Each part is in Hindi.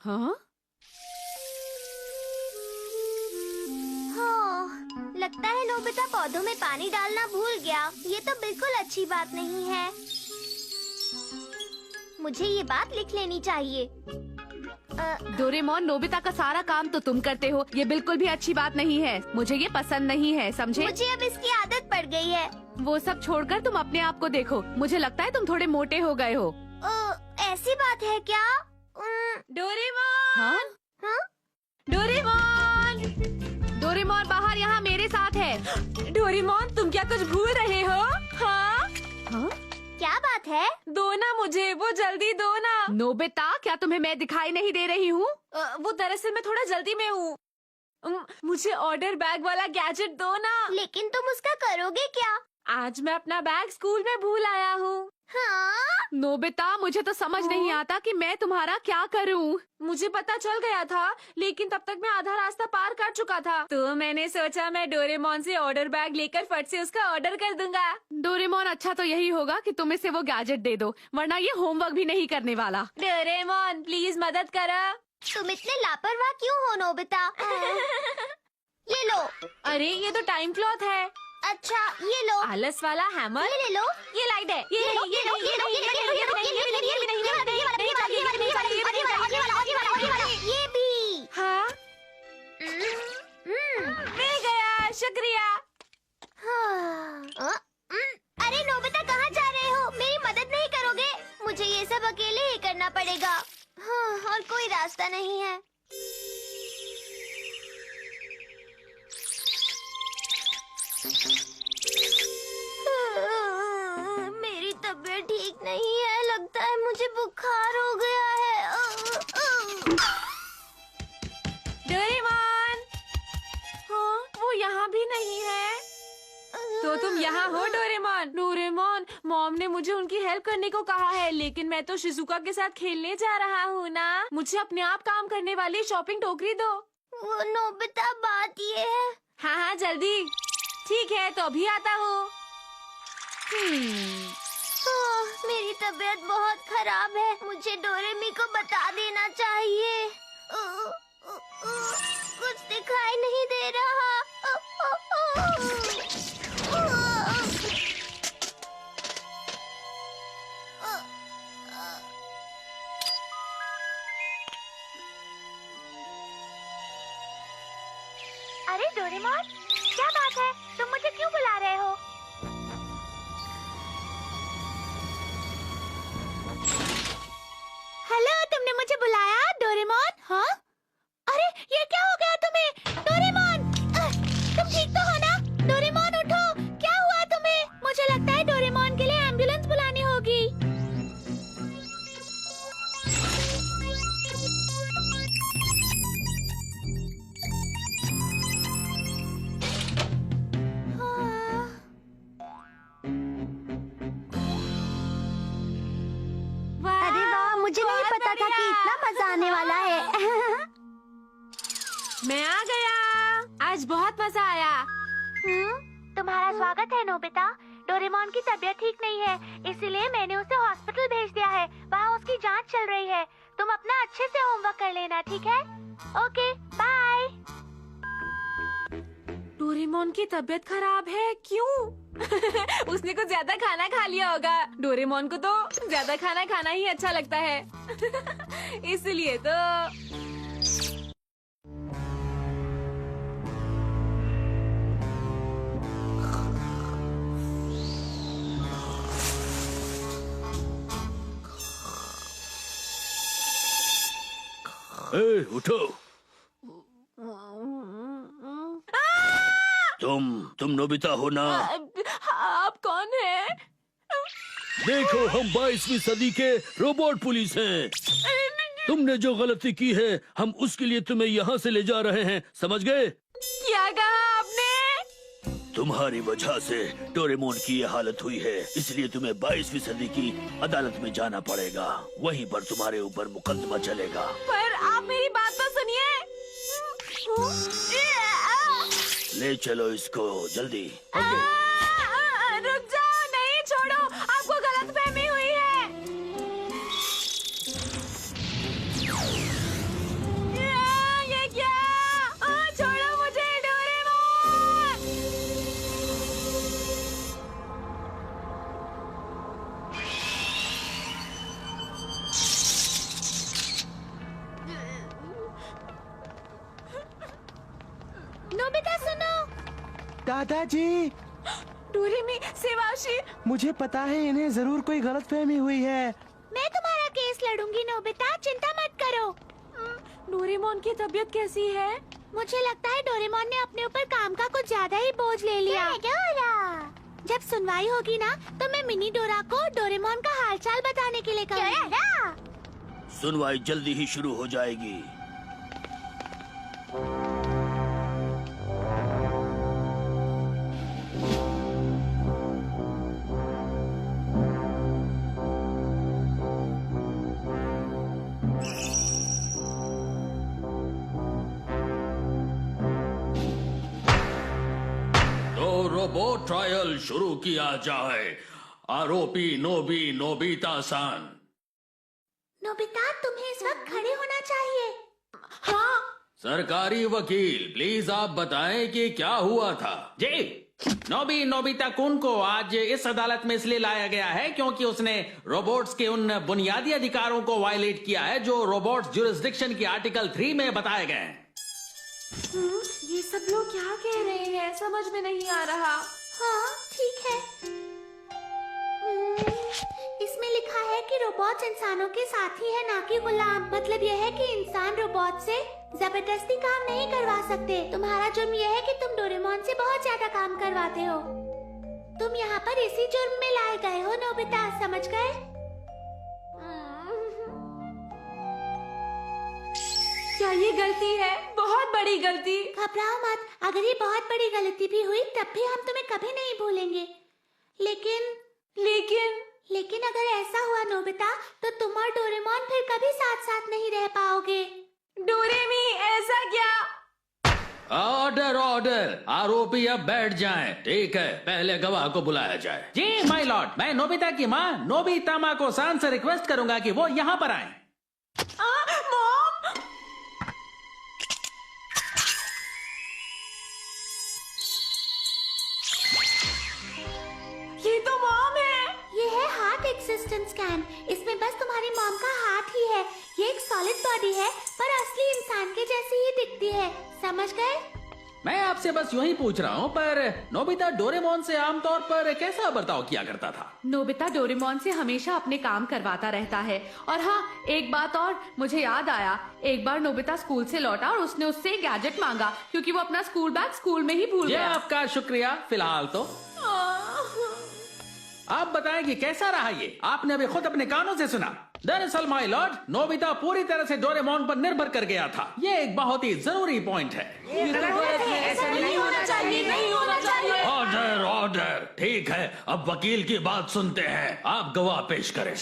हाँ? लगता है नोबिता पौधों में पानी डालना भूल गया। ये तो बिल्कुल अच्छी बात नहीं है। मुझे ये बात लिख लेनी चाहिए। डोरेमोन, नोबिता का सारा काम तो तुम करते हो। ये बिल्कुल भी अच्छी बात नहीं है। मुझे ये पसंद नहीं है, समझे? मुझे अब इसकी आदत पड़ गई है। वो सब छोड़कर तुम अपने आप को देखो। मुझे लगता है तुम थोड़े मोटे हो गए हो। ऐसी बात है क्या? डोरेमोन! हाँ? हाँ? डोरेमोन! डोरेमोन बाहर यहाँ मेरे साथ है। डोरेमोन, तुम क्या कुछ भूल रहे हो? हाँ? हाँ? क्या बात है? दो ना मुझे, वो जल्दी दो ना। नोबिता, क्या तुम्हें मैं दिखाई नहीं दे रही हूँ? वो दरअसल मैं थोड़ा जल्दी में हूँ। मुझे ऑर्डर बैग वाला गैजेट दो ना। लेकिन तुम उसका करोगे क्या? आज मैं अपना बैग स्कूल में भूल आया हूँ। हाँ? नोबिता, मुझे तो समझ नहीं आता कि मैं तुम्हारा क्या करूँ। मुझे पता चल गया था, लेकिन तब तक मैं आधा रास्ता पार कर चुका था। तो मैंने सोचा मैं डोरेमोन से ऑर्डर बैग लेकर फट से उसका ऑर्डर कर दूंगा। डोरेमोन, अच्छा तो यही होगा कि तुम इसे वो गैजेट दे दो, वरना ये होमवर्क भी नहीं करने वाला। डोरेमोन, प्लीज मदद करो। तुम इतने लापरवाह क्यों हो नोबिता? ये लो। अरे, ये तो टाइम क्लॉथ है। अच्छा, ये लो। आलस वाला हैमर। ये ले लो। ये लाइट है। ये नहीं, ये नहीं, ये नहीं, ये नहीं, ये नहीं, ये नहीं, ये नहीं, ये भी। हाँ, मिल गया, शुक्रिया। अरे नोबिता, कहाँ जा रहे हो? मेरी मदद नहीं करोगे? मुझे ये सब अकेले ही करना पड़ेगा। और कोई रास्ता नहीं है। मेरी तबीयत ठीक नहीं है। लगता है मुझे बुखार हो गया है। डोरेमोन! हाँ, वो यहाँ भी नहीं है। तो तुम यहाँ हो डोरेमोन? डोरेमोन, मॉम ने मुझे उनकी हेल्प करने को कहा है, लेकिन मैं तो शिजुका के साथ खेलने जा रहा हूँ ना। मुझे अपने आप काम करने वाली शॉपिंग टोकरी दो। वो नोबिता, बात ये है। हाँ हाँ, जल्दी। ठीक है, तो अभी आता हूँ। मेरी तबीयत बहुत खराब है। मुझे डोरेमी को बता देना चाहिए। कुछ दिखाई नहीं दे रहा। अरे डोरेमोन, क्या बात है? तुम मुझे क्यों बुला रहे हो? हेलो, तुमने मुझे बुलाया डोरेमोन? हाँ? अरे, ये क्या हो गया तुम्हें? डोरेमोन, तुम ठीक तो हो ना? डोरेमोन, उठो। क्या हुआ तुम्हें? मुझे लगता है डोरेमोन के लिए एम्बुलेंस बुलानी होगी। अरे वाह, मुझे नहीं पता था कि इतना मजा आने वाला है। मैं आ गया। आज बहुत मजा आया। तुम्हारा स्वागत है नोबिता। डोरेमोन की तबीयत ठीक नहीं है, इसीलिए मैंने उसे हॉस्पिटल भेज दिया है। वहाँ उसकी जांच चल रही है। तुम अपना अच्छे से होमवर्क कर लेना, ठीक है? Okay, bye. डोरेमोन की तबीयत खराब है, क्यों? उसने कुछ ज्यादा खाना खा लिया होगा। डोरेमोन को तो ज्यादा खाना खाना ही अच्छा लगता है। इसलिए तो। उठो। तुम नोबिता हो ना? आप कौन है? देखो, हम 22वीं सदी के रोबोट पुलिस हैं। तुमने जो गलती की है, हम उसके लिए तुम्हें यहाँ से ले जा रहे हैं, समझ गए? क्या कहा आपने? तुम्हारी वजह से डोरेमोन की ये हालत हुई है, इसलिए तुम्हें 22वीं सदी की अदालत में जाना पड़ेगा। वहीं पर तुम्हारे ऊपर मुकदमा चलेगा। पर आप मेरी बात तो सुनिए। ले चलो इसको जल्दी। रुक जाओ, नहीं छोड़ो, आपको गलतफहमी हुई है। दादाजी, डोरेमी, सेवाशी, मुझे पता है इन्हें जरूर कोई गलतफहमी हुई है। मैं तुम्हारा केस लड़ूंगी नोबिता, चिंता मत करो। डोरेमोन की तबीयत कैसी है? मुझे लगता है डोरेमोन ने अपने ऊपर काम का कुछ ज्यादा ही बोझ ले लिया। जब सुनवाई होगी ना, तो मैं मिनी डोरा को डोरेमोन का हालचाल बताने के लिए कहूँगी। सुनवाई जल्दी ही शुरू हो जाएगी। रोबोट ट्रायल शुरू किया जाए। आरोपी नोबिता-सान। नोबिता, तुम्हें इस वक्त खड़े होना चाहिए। हाँ, सरकारी वकील, प्लीज आप बताएं कि क्या हुआ था। जी, नोबिता कुन को आज इस अदालत में इसलिए लाया गया है क्योंकि उसने रोबोट्स के उन बुनियादी अधिकारों को वायलेट किया है जो रोबोट्स ज्यूरिसडिक्शन की आर्टिकल 3 में बताए गए हैं। ये सब लोग क्या कह रहे हैं, समझ में नहीं आ रहा। हाँ, ठीक है। इसमें लिखा है कि रोबोट्स इंसानों के साथी है, ना कि गुलाम। मतलब यह है कि इंसान रोबोट से जबरदस्ती काम नहीं करवा सकते। तुम्हारा जुर्म यह है कि तुम डोरेमोन से बहुत ज्यादा काम करवाते हो। तुम यहाँ पर इसी जुर्म में लाए गए हो नोबिता, समझ गए? क्या ये गलती है? बहुत बड़ी गलती। घबराओ मत, अगर ये बहुत बड़ी गलती भी हुई तब भी हम तुम्हें कभी नहीं भूलेंगे। लेकिन अगर ऐसा हुआ नोबिता, तो तुम और डोरेमोन फिर कभी साथ साथ नहीं रह पाओगे। डोरेमी, ऐसा क्या? ऑर्डर, आरोपी अब बैठ जाएं। ठीक है, पहले गवाह को बुलाया जाए। जी माय लॉर्ड, मैं नोबिता की माँ नोबितामा को सान से रिक्वेस्ट करूंगा कि वो यहाँ पर आए। मॉम! ये तो मॉम है। ये है हार्ट एक्सिस्टेंस स्कैन। इसमें बस तुम्हारी मॉम का हार्ट ही है। ये एक सॉलिड बॉडी है, पर असली इंसान के जैसी ही दिखती है, समझ गए? मैं आपसे बस यूं ही पूछ रहा हूँ, पर नोबिता डोरेमोन से आमतौर पर कैसा बर्ताव किया करता था? नोबिता डोरेमोन से हमेशा अपने काम करवाता रहता है। और हाँ, एक बात और मुझे याद आया। एक बार नोबिता स्कूल से लौटा और उसने उससे एक गैजेट मांगा क्योंकि वो अपना स्कूल बैग स्कूल में ही भूल ये गया। आपका शुक्रिया। फिलहाल तो आप बताएं कि कैसा रहा ये? आपने अभी खुद अपने कानों से सुना। दरअसल माय लॉर्ड, नोबिता पूरी तरह से डोरेमोन पर निर्भर कर गया था। ये एक बहुत ही जरूरी पॉइंट है। ऐसा नहीं होना चाहिए, नहीं होना चाहिए। ऑर्डर, ठीक है, अब वकील की बात सुनते हैं। आप गवाह पेश करें।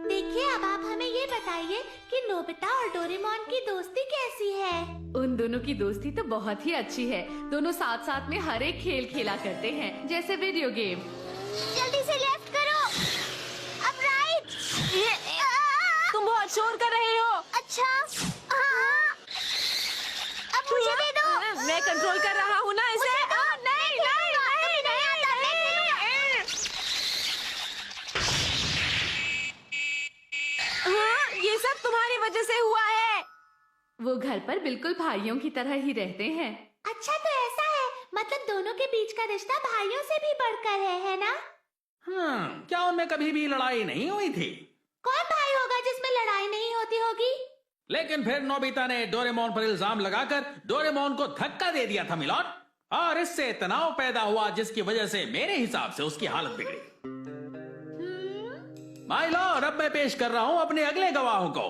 देखिए, अब आप हमें ये बताइए कि नोबिता और डोरेमोन की दोस्ती कैसी है? उन दोनों की दोस्ती तो बहुत ही अच्छी है। दोनों साथ साथ में हर एक खेल खेला करते हैं, जैसे वीडियो गेम। जल्दी से लेफ्ट करो, अब राइट। तुम बहुत शोर कर रहे हो। अच्छा, अब मुझे दे दो। मैं कंट्रोल कर रहा हूँ ना इसे। ये सब तुम्हारी वजह से हुआ है। वो घर पर बिल्कुल भाइयों की तरह ही रहते हैं। अच्छा, तो ऐसा है, मतलब दोनों के बीच का रिश्ता भाइयों से भी बढ़कर है ना? क्या उनमें कभी भी लड़ाई नहीं हुई थी? कौन भाई होगा जिसमें लड़ाई नहीं होती होगी? लेकिन फिर नोबिता ने डोरेमोन पर इल्जाम लगाकर डोरेमोन को धक्का दे दिया था मिलॉर्ड, और इससे तनाव पैदा हुआ जिसकी वजह से मेरे हिसाब से उसकी हालत बिगड़ी। माय लॉर्ड, अब मैं पेश कर रहा हूँ अपने अगले गवाहों को।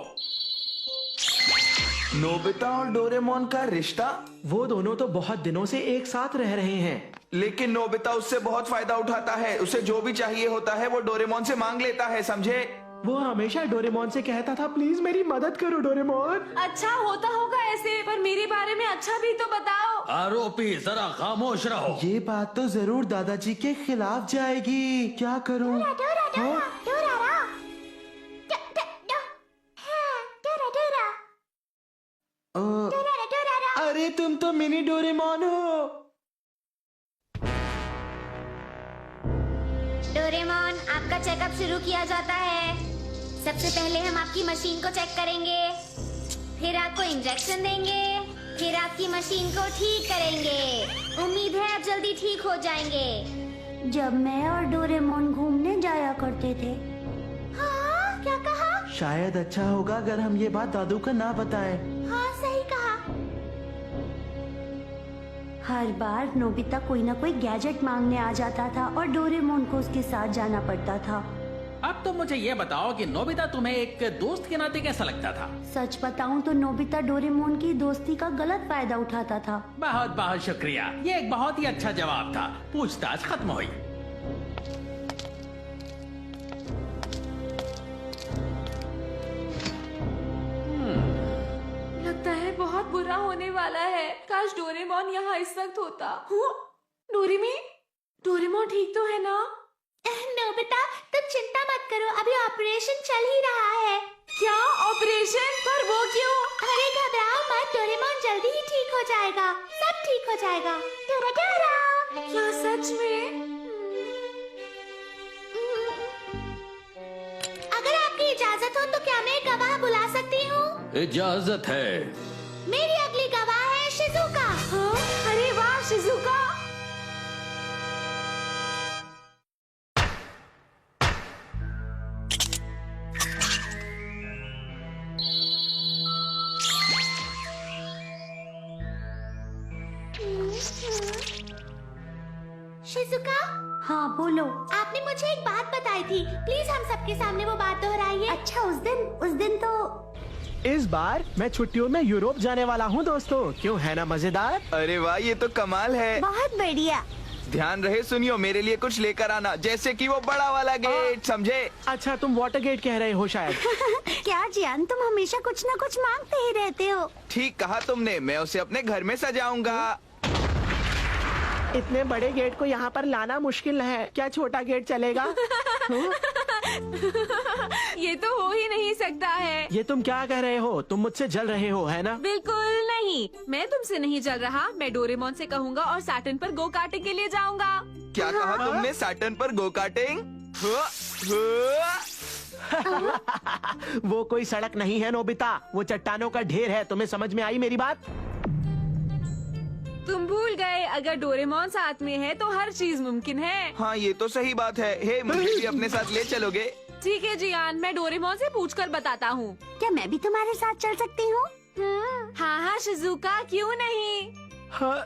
नोबिता और डोरेमोन का रिश्ता? वो दोनों तो बहुत दिनों से एक साथ रह रहे हैं, लेकिन नोबिता उससे बहुत फायदा उठाता है। उसे जो भी चाहिए होता है वो डोरेमोन से मांग लेता है, समझे? वो हमेशा डोरेमोन से कहता था, प्लीज मेरी मदद करो डोरेमोन। अच्छा होता होगा ऐसे, पर मेरे बारे में अच्छा भी तो बताओ। आरोपी, जरा खामोश रहो। ये बात तो जरूर दादाजी के खिलाफ जाएगी। क्या करूं? अरे तुम तो मिनी डोरेमोन हो। डोरेमोन, आपका चेकअप शुरू किया जाता है। सबसे पहले हम आपकी मशीन को चेक करेंगे, फिर आपको इंजेक्शन देंगे, फिर आपकी मशीन को ठीक करेंगे। उम्मीद है आप जल्दी ठीक हो जाएंगे। जब मैं और डोरेमोन घूमने जाया करते थे। हाँ, क्या कहा? शायद अच्छा होगा अगर हम ये बात दादू को ना बताएं। हाँ, सही कहा। हर बार नोबिता कोई ना कोई गैजेट मांगने आ जाता था और डोरेमोन को उसके साथ जाना पड़ता था। अब तो मुझे ये बताओ कि नोबिता तुम्हें एक दोस्त के नाते कैसा लगता था? सच बताऊं तो नोबिता डोरेमोन की दोस्ती का गलत फायदा उठाता था। बहुत बहुत शुक्रिया, ये एक बहुत ही अच्छा जवाब था। पूछताछ खत्म हुई। लगता है बहुत बुरा होने वाला है। काश डोरेमोन यहाँ इस वक्त होता। डोरेमोन ठीक तो है ना? नोबिता, तुम चिंता मत करो, अभी ऑपरेशन चल ही रहा है। क्या ऑपरेशन? पर वो क्यों? अरे घबराओ मत, डोरेमोन जल्दी ही ठीक हो जाएगा। सब ठीक हो जाएगा। डरा डरा। क्या सच में? अगर आपकी इजाजत हो तो क्या मैं गवाह बुला सकती हूँ? इजाजत है। मेरी अगली गवाह है शिजुका। हाँ? अरे वाह शिजुका। शिजुका, हाँ बोलो। आपने मुझे एक बात बताई थी, प्लीज हम सबके सामने वो बात दोहराइए। अच्छा उस दिन तो इस बार मैं छुट्टियों में यूरोप जाने वाला हूँ दोस्तों। क्यों, है ना मजेदार? अरे वाह, ये तो कमाल है। बहुत बढ़िया। ध्यान रहे सुनियो, मेरे लिए कुछ लेकर आना, जैसे कि वो बड़ा वाला गेट, समझे? अच्छा, तुम वाटर गेट कह रहे हो शायद। क्या जियान, तुम हमेशा कुछ न कुछ मांगते ही रहते हो। ठीक कहा तुमने, मैं उसे अपने घर में सजाऊंगा। इतने बड़े गेट को यहाँ पर लाना मुश्किल है, क्या छोटा गेट चलेगा? ये तो हो ही नहीं सकता है। ये तुम क्या कह रहे हो? तुम मुझसे जल रहे हो, है ना? बिल्कुल नहीं, मैं तुमसे नहीं जल रहा। मैं डोरेमोन से कहूँगा और सैटर्न पर गो कार्टिंग के लिए जाऊँगा। क्या कहा तुमने? सैटर्न पर गो कार्टिंग? वो कोई सड़क नहीं है नोबिता, वो चट्टानों का ढेर है। तुम्हें समझ में आई मेरी बात? तुम भूल गए, अगर डोरेमोन साथ में है तो हर चीज मुमकिन है। हाँ, ये तो सही बात है। हे, मुझे भी अपने साथ ले चलोगे? ठीक है जियान, मैं डोरेमोन से पूछकर बताता हूँ। क्या मैं भी तुम्हारे साथ चल सकती हूँ? हाँ हाँ शिजुका, क्यों नहीं? हाँ,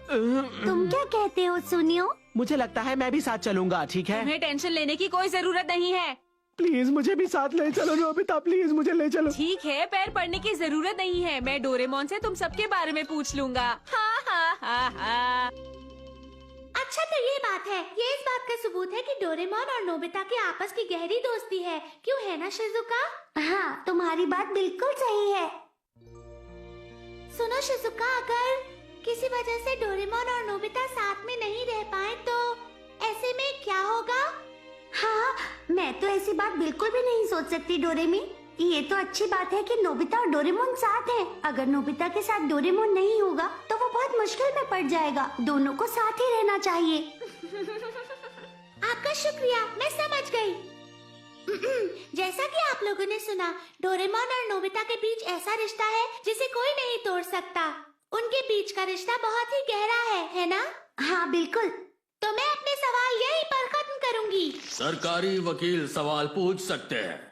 तुम क्या कहते हो सुनियो? मुझे लगता है मैं भी साथ चलूंगा। ठीक है, तुम्हें टेंशन लेने की कोई जरूरत नहीं है। प्लीज मुझे भी साथ ले चलो नोबिता, प्लीज मुझे ले चलो। ठीक है, पैर पड़ने की जरूरत नहीं है। मैं डोरेमोन से तुम सबके बारे में पूछ लूंगा। हाँ हाँ हाँ हाँ। अच्छा, तो ये बात है, ये इस बात का सबूत है कि डोरेमोन और नोबिता की आपस की गहरी दोस्ती है। क्यों, है ना शिजुका? हाँ, तुम्हारी बात बिल्कुल सही है। सुनो शिजुका, अगर किसी वजह से डोरेमोन और नोबिता साथ में नहीं रह पाए तो ऐसे में क्या होगा? हाँ, मैं तो ऐसी बात बिल्कुल भी नहीं सोच सकती डोरेमी। ये तो अच्छी बात है कि नोबिता और डोरेमोन साथ हैं। अगर नोबिता के साथ डोरेमोन नहीं होगा तो वो बहुत मुश्किल में पड़ जाएगा। दोनों को साथ ही रहना चाहिए। आपका शुक्रिया, मैं समझ गई। जैसा कि आप लोगों ने सुना, डोरेमोन और नोबिता के बीच ऐसा रिश्ता है जिसे कोई नहीं तोड़ सकता। उनके बीच का रिश्ता बहुत ही गहरा है ना? हाँ बिल्कुल। तो मैं अपने सवाल यहीं पर खत्म करूंगी। सरकारी वकील सवाल पूछ सकते हैं।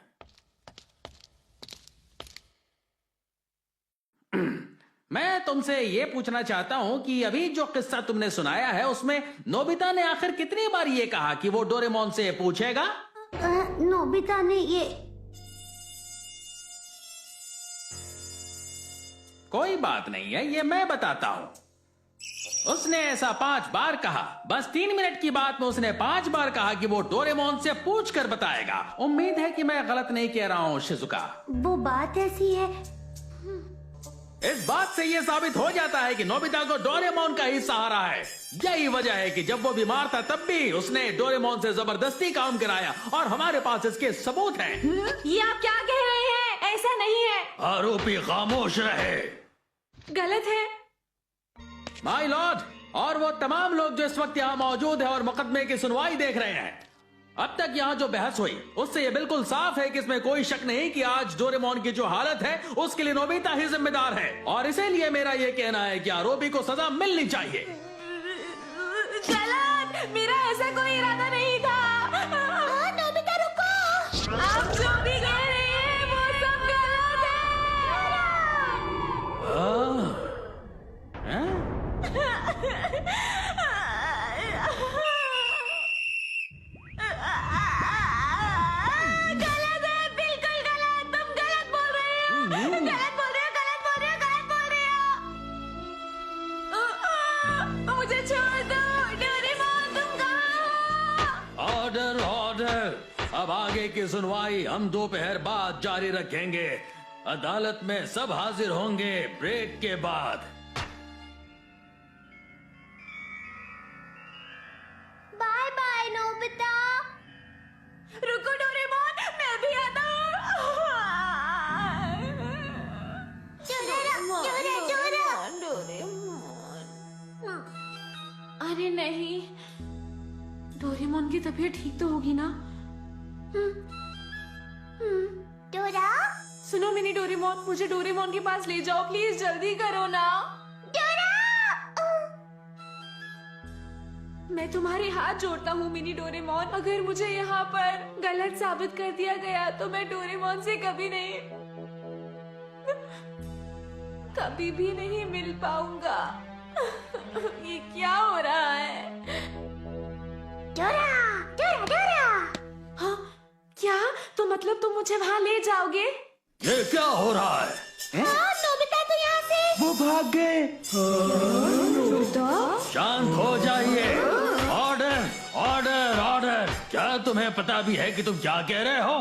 मैं तुमसे ये पूछना चाहता हूँ कि अभी जो किस्सा तुमने सुनाया है उसमें नोबिता ने आखिर कितनी बार ये कहा कि वो डोरेमोन से पूछेगा? नोबिता ने ये कोई बात नहीं है, ये मैं बताता हूँ। उसने ऐसा 5 बार कहा। बस 3 मिनट की बात में उसने 5 बार कहा कि वो डोरेमोन से पूछ कर बताएगा। उम्मीद है कि मैं गलत नहीं कह रहा हूँ शिजुका। वो बात ऐसी है। इस बात से ये साबित हो जाता है कि नोबिता को डोरेमोन का ही सहारा है। यही वजह है कि जब वो बीमार था तब भी उसने डोरेमोन से जबरदस्ती काम कराया और हमारे पास इसके सबूत हैं। ये आप क्या कह रहे हैं? ऐसा नहीं है। आरोपी खामोश रहे। गलत है। माय लॉर्ड और वो तमाम लोग जो इस वक्त यहाँ मौजूद है और मुकदमे की सुनवाई देख रहे हैं, अब तक यहाँ जो बहस हुई उससे ये बिल्कुल साफ है कि इसमें कोई शक नहीं कि आज डोरेमोन की जो हालत है उसके लिए नोबिता ही जिम्मेदार है, और इसीलिए मेरा ये कहना है कि आरोपी को सजा मिलनी चाहिए। गलत, मेरा ऐसा कोई इरादा नहीं था। नोबिता रुको। आप जो भी कह रहे हैं वो सब गलत है। हैं? गलत है, बिल्कुल गलत। तुम गलत बोल रहे हो, गलत बोल रहे हो, गलत बोल रहे हो, गलत बोल रहे हो। मुझे छोड़ दो डोरेमोन, तुम कहाँ हो? Order order. अब आगे की सुनवाई हम दोपहर बाद जारी रखेंगे। अदालत में सब हाजिर होंगे ब्रेक के बाद। Bye bye Nobita. रुको डोरेमोन, मैं भी आता हूँ। अरे नहीं, डोरेमोन की तबीयत ठीक तो होगी ना? डोरा सुनो मिनी डोरेमोन, मुझे डोरेमोन के पास ले जाओ प्लीज, जल्दी करो ना। मैं तुम्हारे हाथ जोड़ता हूँ मिनी डोरेमोन, अगर मुझे यहाँ पर गलत साबित कर दिया गया तो मैं डोरेमोन से कभी भी नहीं मिल पाऊंगा। ये क्या हो रहा है? डोरा डोरा डोरा। हाँ, क्या? तो मतलब तुम मुझे वहाँ ले जाओगे? ये क्या हो रहा है? नोबिता तो यहाँ से वो भाग गए। शांत हो जाइए। Order order order. क्या तुम्हें पता भी है कि तुम क्या कह रहे हो?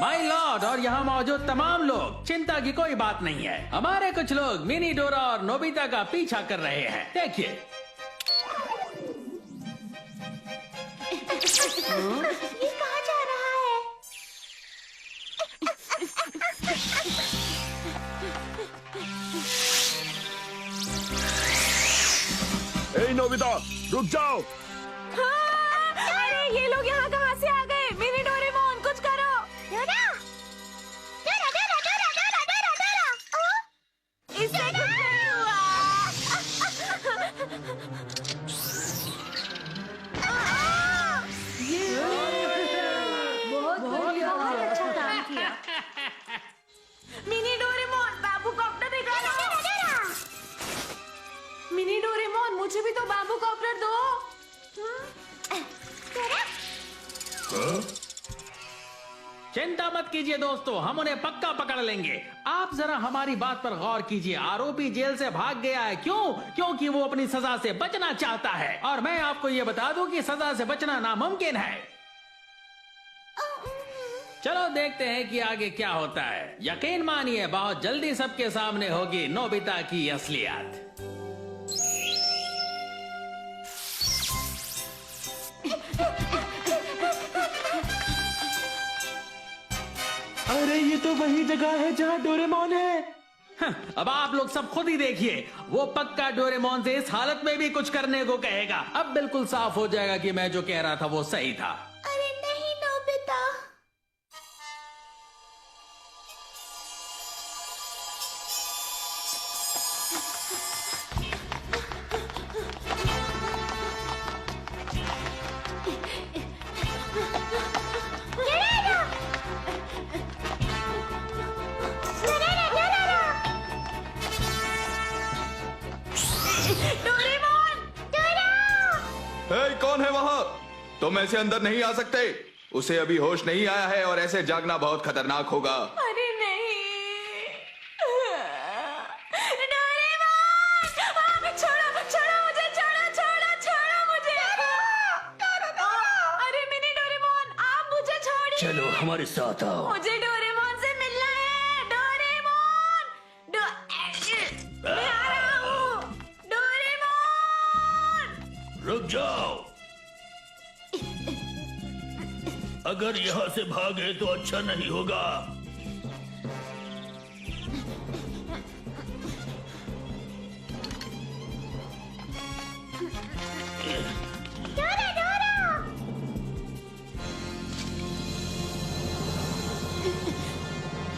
माय लॉर्ड और यहाँ मौजूद तमाम लोग, चिंता की कोई बात नहीं है। हमारे कुछ लोग मिनी डोरा और नोबिता का पीछा कर रहे हैं। देखिए, ये कहाँ जा रहा है? ए नोबिता, रुक जाओ। हाँ, अरे ये लोग यहाँ कहाँ से आ गए? मिनी डोरेमोन, कुछ करो। डोरा डोरा डोरा डोरा डोरा डोरा डोरा। इससे कुछ नहीं हुआ। बहुत अच्छा काम किया। मिनी डोरेमोन, बाबू कॉप्टर दिखाओ। मिनी डोरेमोन, मुझे भी तो बाबू कॉप्टर दो। चिंता मत कीजिए दोस्तों, हम उन्हें पक्का पकड़ लेंगे। आप जरा हमारी बात पर गौर कीजिए। आरोपी जेल से भाग गया है। क्यों? क्योंकि वो अपनी सजा से बचना चाहता है, और मैं आपको ये बता दूं कि सजा से बचना नामुमकिन है। चलो देखते हैं कि आगे क्या होता है। यकीन मानिए, बहुत जल्दी सबके सामने होगी नोबिता की असलियत। अरे ये तो वही जगह है जहाँ डोरेमोन है। अब आप लोग सब खुद ही देखिए, वो पक्का डोरेमोन से इस हालत में भी कुछ करने को कहेगा। अब बिल्कुल साफ हो जाएगा कि मैं जो कह रहा था वो सही था। अरे नहीं नोबिता। कौन है वहाँ? तुम ऐसे अंदर नहीं आ सकते। उसे अभी होश नहीं आया है और ऐसे जागना बहुत खतरनाक होगा। अरे नहीं, डोरेमोन, छोड़ो छोड़ो मुझे, छोड़ो छोड़ो छोड़ो मुझे। अरे मिनी डोरेमोन, आप मुझे छोड़िए। चलो हमारे साथ आओ। मुझे डोरेमोन से मिलना है। डोरेमोन, मैं आ रहा हूँ। डोरेमोन, रुक जाओ। अगर यहाँ से भागे तो अच्छा नहीं होगा।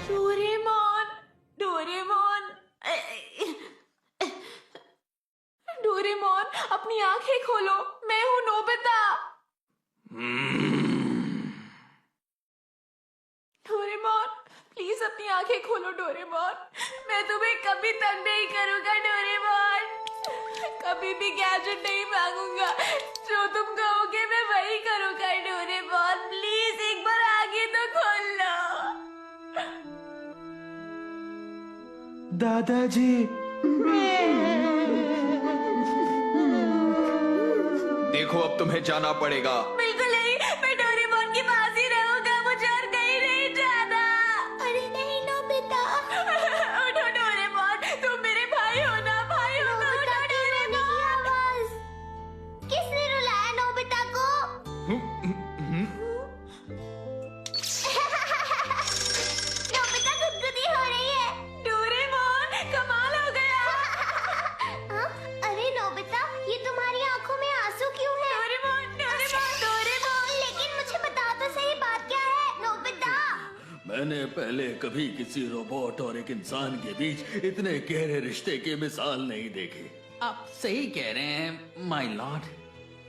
डोरेमोन, डोरेमोन, डोरेमोन, अपनी आंखें खोलो। मैं हूँ नोबिता। डोरेमोन, प्लीज अपनी आंखें खोलो डोरेमोन। मैं तुम्हें कभी तंग नहीं करूंगा डोरेमोन। कभी भी गैजेट नहीं मांगूंगा। जो तुम कहोगे मैं वही करूंगा डोरेमोन। प्लीज एक बार आगे तो खोल लो। दादाजी, देखो अब तुम्हें जाना पड़ेगा। बिल्कुल नहीं, मैं डोरेमोन के पास ही रहूंगा। मुझे और कहीं नहीं जाना। अरे नहीं नोबिता, उठो डोरेमोन, तुम मेरे भाई हो ना, भाई हो ना। उठो डोरेमोन। की आवाज। किसने रुलाया नोबिता को? नोबिता गुदगुदी हो रही है। डोरेमोन, कमाल हो गया। हाँ? अरे नोबिता, ये तुम्हारी आंखों में आंसू क्यों है? Doraemon, Doraemon, Doraemon. लेकिन मुझे बता तो सही, बात क्या है नोबिता? मैंने पहले कभी किसी रोबोट और एक इंसान के बीच इतने गहरे रिश्ते की मिसाल नहीं देखी। आप सही कह रहे हैं माय लॉर्ड।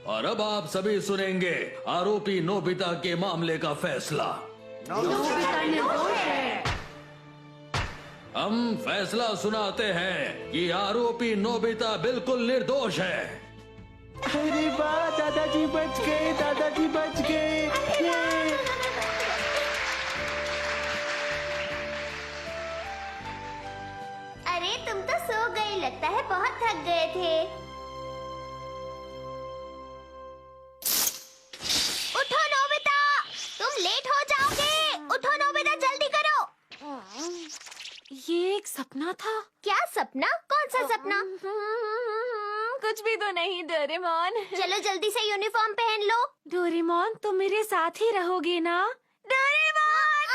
और अब आप सभी सुनेंगे आरोपी नोबिता के मामले का फैसला। नोबिता निर्दोष है। हम फैसला सुनाते हैं कि आरोपी नोबिता बिल्कुल निर्दोष है। अरे वाह, दादाजी बच गए, दादाजी बच गए। ये। अरे तुम तो सो गए, लगता है बहुत थक गए थे। उठो नोबिता, तुम लेट हो जाओगे। उठो नोबिता, जल्दी करो। ये एक सपना था। क्या सपना? कौन सा सपना? कुछ भी तो नहीं डोरेमोन। चलो जल्दी से यूनिफॉर्म पहन लो। डोरेमोन, तुम मेरे साथ ही रहोगे ना? डोरेमोन!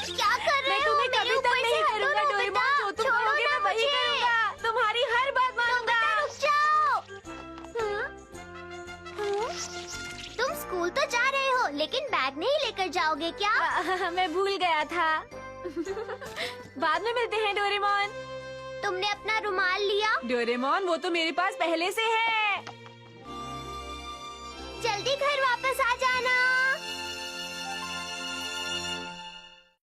क्या कर रहे मैं हो? तुम्हें मेरे कभी ऊपर तंग से नहीं हटो करूंगा नोबिता। डोरेमोन। जो तुम छोड़ो कहोगे ना मैं वही मुझे। करूंगा। तुम्हारी हर बात मानूंगा। रुक जाओ। तुम स्कूल तो जा रहे हो, लेकिन बैग नहीं लेकर जाओगे क्या? मैं भूल गया था। बाद में मिलते हैं डोरेमोन। तुमने अपना रुमाल लिया? डोरेमोन, वो तो मेरे पास पहले से है। जल्दी घर